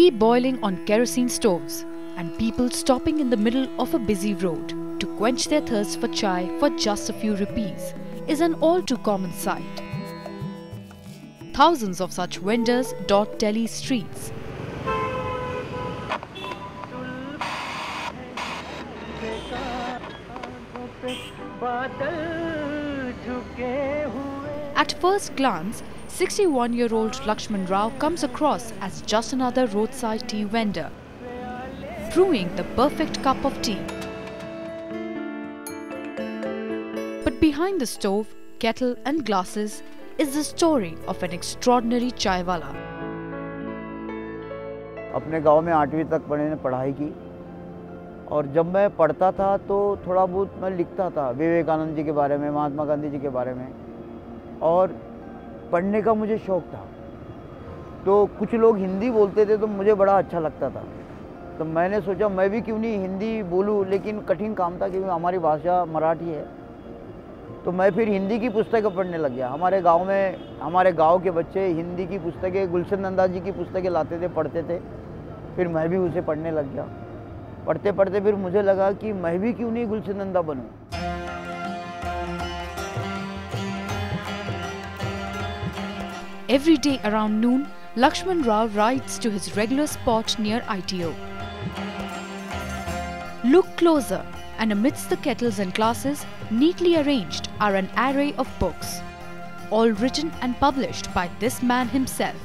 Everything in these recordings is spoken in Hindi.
Tea boiling on kerosene stoves and people stopping in the middle of a busy road to quench their thirst for chai for just a few rupees is an all too common sight. Thousands of such vendors dot Delhi's streets. At first glance, 61-year-old Lakshman Rao comes across as just another roadside tea vendor, brewing the perfect cup of tea. But behind the stove, kettle and glasses is the story of an extraordinary chai wala. अपने गांव में 8वीं तक मैंने पढ़ाई की और जब मैं पढ़ता था तो थोड़ा बहुत मैं लिखता था विवेकानंद जी के बारे में, महात्मा गांधी जी के बारे में, और पढ़ने का मुझे शौक़ था। तो कुछ लोग हिंदी बोलते थे तो मुझे बड़ा अच्छा लगता था, तो मैंने सोचा मैं भी क्यों नहीं हिंदी बोलूं, लेकिन कठिन काम था क्योंकि हमारी भाषा मराठी है। तो मैं फिर हिंदी की पुस्तकें पढ़ने लग गया। हमारे गांव के बच्चे हिंदी की पुस्तकें, गुलशन नंदा जी की पुस्तकें लाते थे, पढ़ते थे, फिर मैं भी उसे पढ़ने लग गया। पढ़ते पढ़ते फिर मुझे लगा कि मैं भी क्यों नहीं गुलशन Nanda बनूं। Every day around noon, Lakshman Rao rides to his regular spot near ITO. Look closer, and amidst the kettles and glasses, neatly arranged, are an array of books, all written and published by this man himself.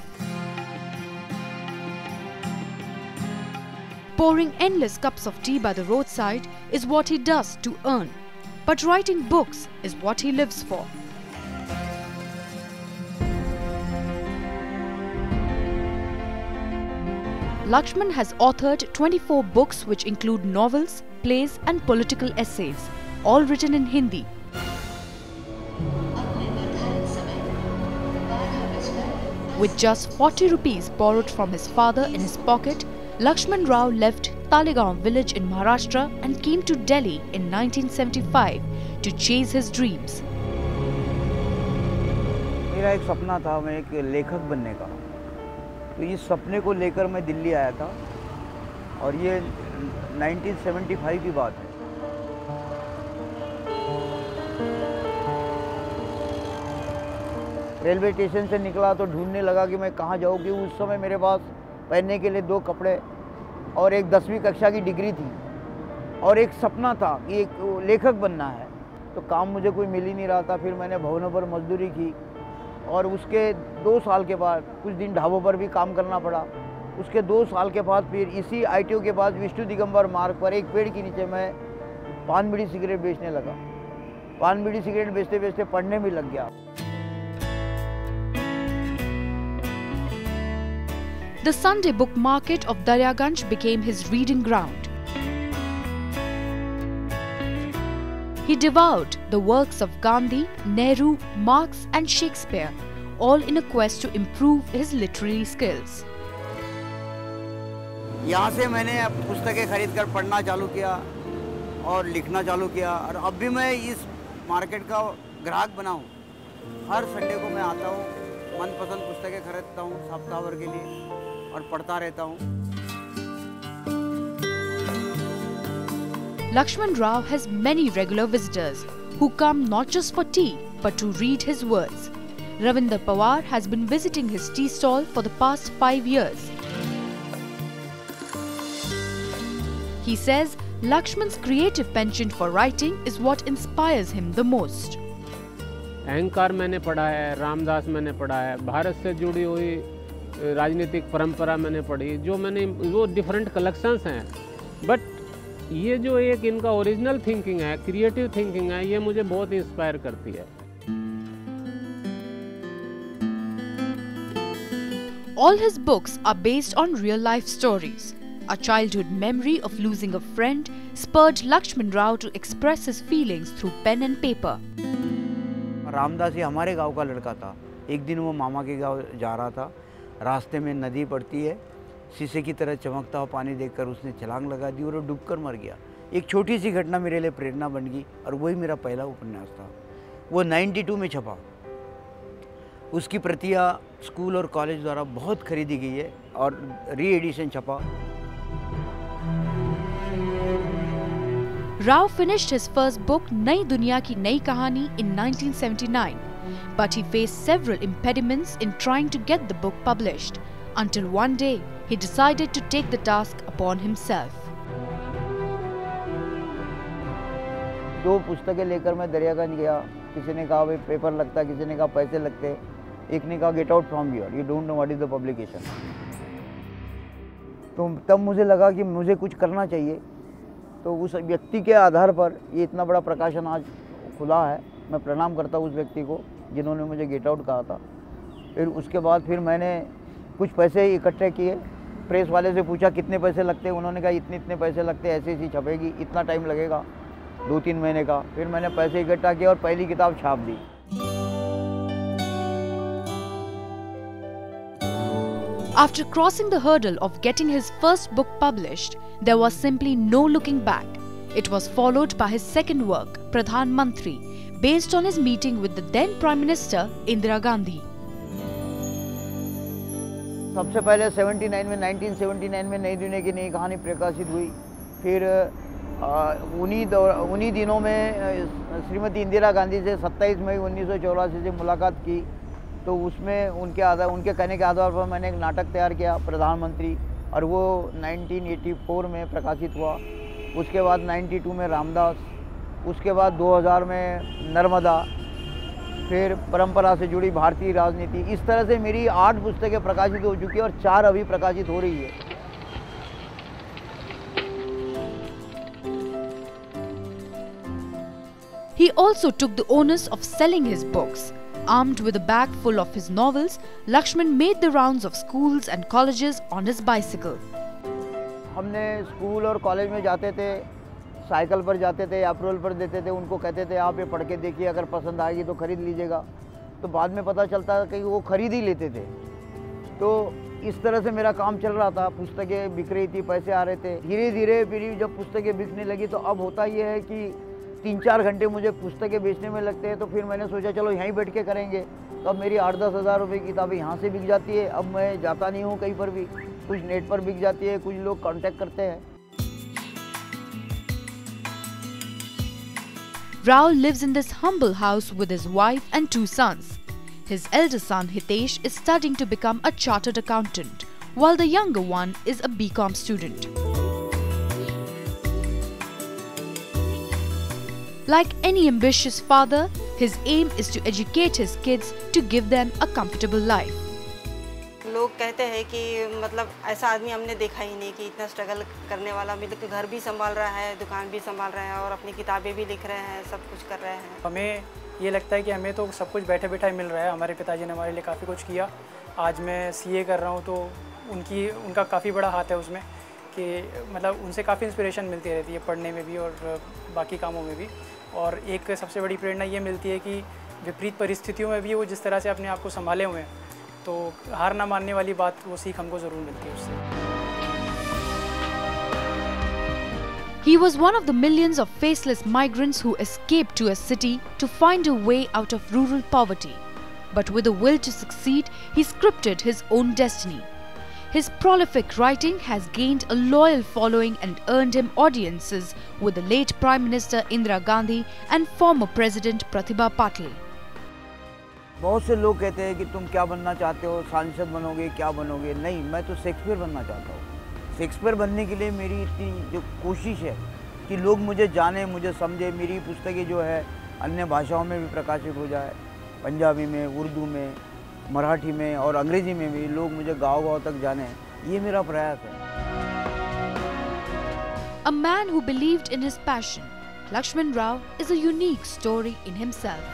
Pouring endless cups of tea by the roadside is what he does to earn, but writing books is what he lives for. Lakshman has authored 24 books which include novels, plays and political essays, all written in Hindi. With just 40 rupees borrowed from his father in his pocket, Lakshman Rao left Talegaon village in Maharashtra and came to Delhi in 1975 to chase his dreams. मेरा एक सपना था, मैं एक लेखक बनने का। तो इस सपने को लेकर मैं दिल्ली आया था और ये 1975 की बात है। रेलवे स्टेशन से निकला तो ढूंढने लगा कि मैं कहाँ जाऊँ, कि उस समय मेरे पास पहनने के लिए 2 कपड़े और एक 10वीं कक्षा की डिग्री थी और एक सपना था कि एक लेखक बनना है। तो काम मुझे कोई मिल ही नहीं रहा था। फिर मैंने भवनों पर मजदूरी की और उसके 2 साल के बाद कुछ दिन ढाबों पर भी काम करना पड़ा। उसके 2 साल के बाद फिर इसी ITO के पास विष्णु दिगंबर मार्ग पर एक पेड़ के नीचे मैं पान बीड़ी सिगरेट बेचने लगा। पान बीड़ी सिगरेट बेचते बेचते पढ़ने भी लग गया। The Sunday book market of Daryaganj became his reading ground. He devoured the works of Gandhi, Nehru, Marx and Shakespeare, all in a quest to improve his literary skills. यहाँ से मैंने पुस्तकें खरीद कर पढ़ना चालू किया और लिखना चालू किया और अब भी मैं इस मार्केट का ग्राहक बना हूँ। हर संडे को मैं आता हूँ, मनपसंद पुस्तकें खरीदता हूँ सप्ताह भर के लिए और पढ़ता रहता हूँ। Lakshman Rao has many regular visitors who come not just for tea but to read his words. Ravinder Pawar has been visiting his tea stall for the past 5 years. He says Lakshman's creative penchant for writing is what inspires him the most. अहंकार मैंने पढ़ा है, रामदास मैंने पढ़ा है, भारत से जुड़ी हुई राजनीतिक परंपरा मैंने पढ़ी, जो मैंने वो डिफरेंट कलेक्शंस हैं, बट ये जो एक इनका ओरिजिनल थिंकिंग है, क्रिएटिव थिंकिंग है, ये मुझे बहुत इंस्पायर करती है। All his books are based on real life stories. A childhood memory of losing a friend spurred Lakshman Rao to express his feelings through pen and paper. Ramdas ही हमारे गांव का लड़का था। एक दिन वो मामा के गांव जा रहा था, रास्ते में नदी पड़ती है, शीशे की तरह चमकता हुआ पानी देखकर उसने छलांग लगा दी और वो डूबकर मर गया। एक छोटी सी घटना मेरे लिए प्रेरणा बन गई और वही मेरा पहला उपन्यास था। वो 92 में छपा। उसकी प्रतियां स्कूल और कॉलेज द्वारा बहुत खरीदी गई है और री एडिशन छपा। Rao finished his first book, नई दुनिया की नई कहानी, in 1979, but he faced several impediments in trying to get the book published, until one day he decided to take the task upon himself. 2 पुस्तकें लेकर मैं दरियागंज गया। किसी ने कहा भाई पेपर लगता, किसी ने कहा पैसे लगते, एक ने कहा get out from here, you don't know what is the publication. तो तब मुझे लगा कि मुझे कुछ करना चाहिए। तो उस व्यक्ति के आधार पर ये इतना बड़ा प्रकाशन आज खुला है। मैं प्रणाम करता हूँ उस व्यक्ति को जिन्होंने मुझे गेट आउट कहा था। फिर उसके बाद फिर मैंने कुछ पैसे इकट्ठे किए, प्रेस वाले से पूछा कितने पैसे लगते हैं, उन्होंने कहा इतने इतने पैसे लगते, ऐसे ऐसी छपेगी, इतना टाइम लगेगा, 2-3 महीने का। फिर मैंने पैसे इकट्ठा किया और पहली किताब छाप दी। After crossing the hurdle of getting his first book published, there was simply no looking back. It was followed by his second work, Pradhan Mantri, based on his meeting with the then Prime Minister Indira Gandhi. सबसे पहले 1979 में नई दुनिया की नई कहानी प्रकाशित हुई। फिर उन्हीं दिनों में श्रीमती इंदिरा गांधी से 27 मई 1984 से मुलाकात की। तो उसमें उनके कहने के आधार पर मैंने एक नाटक तैयार किया, प्रधानमंत्री, और वो 1984 में प्रकाशित हुआ। उसके बाद 92 में रामदास, उसके बाद 2000 में नर्मदा, फिर परंपरा से जुड़ी भारतीय राजनीति। इस तरह से मेरी 8 पुस्तकें प्रकाशित हो चुकी है और 4 अभी प्रकाशित हो रही है। He also took the onus of selling his books. Armed with a bag full of his novels, Lakshman made the rounds of schools and colleges on his bicycle. हमने स्कूल और कॉलेज में जाते थे, साइकिल पर जाते थे, अप्रूवल पर देते थे, उनको कहते थे आप ये पढ़ के देखिए, अगर पसंद आएगी तो खरीद लीजिएगा। तो बाद में पता चलता कि वो खरीद ही लेते थे। तो इस तरह से मेरा काम चल रहा था, पुस्तकें बिक रही थी, पैसे आ रहे थे। धीरे धीरे फिर जब पुस्तकें बिकने लगी तो अब होता ये है कि 3-4 घंटे मुझे पुस्तकें बेचने में लगते हैं। तो फिर मैंने सोचा चलो यहीं बैठ के करेंगे। तो अब मेरी 8-10 हज़ार रुपये की किताबें यहाँ से बिक जाती है। अब मैं जाता नहीं हूँ कहीं पर भी, कुछ नेट पर बिक जाती है, कुछ लोग कांटेक्ट करते हैं। Rao lives in this humble house with his wife and 2 sons. His elder son Hitesh is studying to become a chartered accountant, while the younger one is a BCom student. Like any ambitious father, his aim is to educate his kids to give them a comfortable life. लोग कहते हैं कि मतलब ऐसा आदमी हमने देखा ही नहीं कि इतना स्ट्रगल करने वाला, मतलब घर भी संभाल रहा है, दुकान भी संभाल रहा है और अपनी किताबें भी लिख रहे हैं, सब कुछ कर रहे हैं। हमें ये लगता है कि हमें तो सब कुछ बैठे बैठा मिल रहा है। हमारे पिताजी ने हमारे लिए काफ़ी कुछ किया। आज मैं CA कर रहा हूँ तो उनका काफ़ी बड़ा हाथ है उसमें, कि मतलब उनसे काफ़ी इंस्पिरेशन मिलती रहती है पढ़ने में भी और बाकी कामों में भी। और एक सबसे बड़ी प्रेरणा ये मिलती है कि विपरीत परिस्थितियों में भी वो जिस तरह से अपने आप को संभाले हुए हैं, तो हार ना मानने वाली बात, वो सीख हमको ज़रूर मिलती है उससे। He was one of the millions of faceless migrants who escaped to a city to find a way out of rural poverty. But with a will to succeed, he scripted his own destiny. His prolific writing has gained a loyal following and earned him audiences with the late Prime Minister Indira Gandhi and former President Pratibha Patil. बहुत से लोग कहते हैं कि तुम क्या बनना चाहते हो, सांसद बनोगे, क्या बनोगे? नहीं, मैं तो शेक्सपियर बनना चाहता हूँ। शेक्सपियर बनने के लिए मेरी इतनी जो कोशिश है कि लोग मुझे जाने, मुझे समझे, मेरी पुस्तकें जो है अन्य भाषाओं में भी प्रकाशित हो जाए, पंजाबी में, उर्दू में, मराठी में और अंग्रेजी में भी लोग मुझे गाँव-गाँव तक जाने, ये मेरा प्रयास है। A man who believed in his passion, Lakshman Rao is a unique story in himself.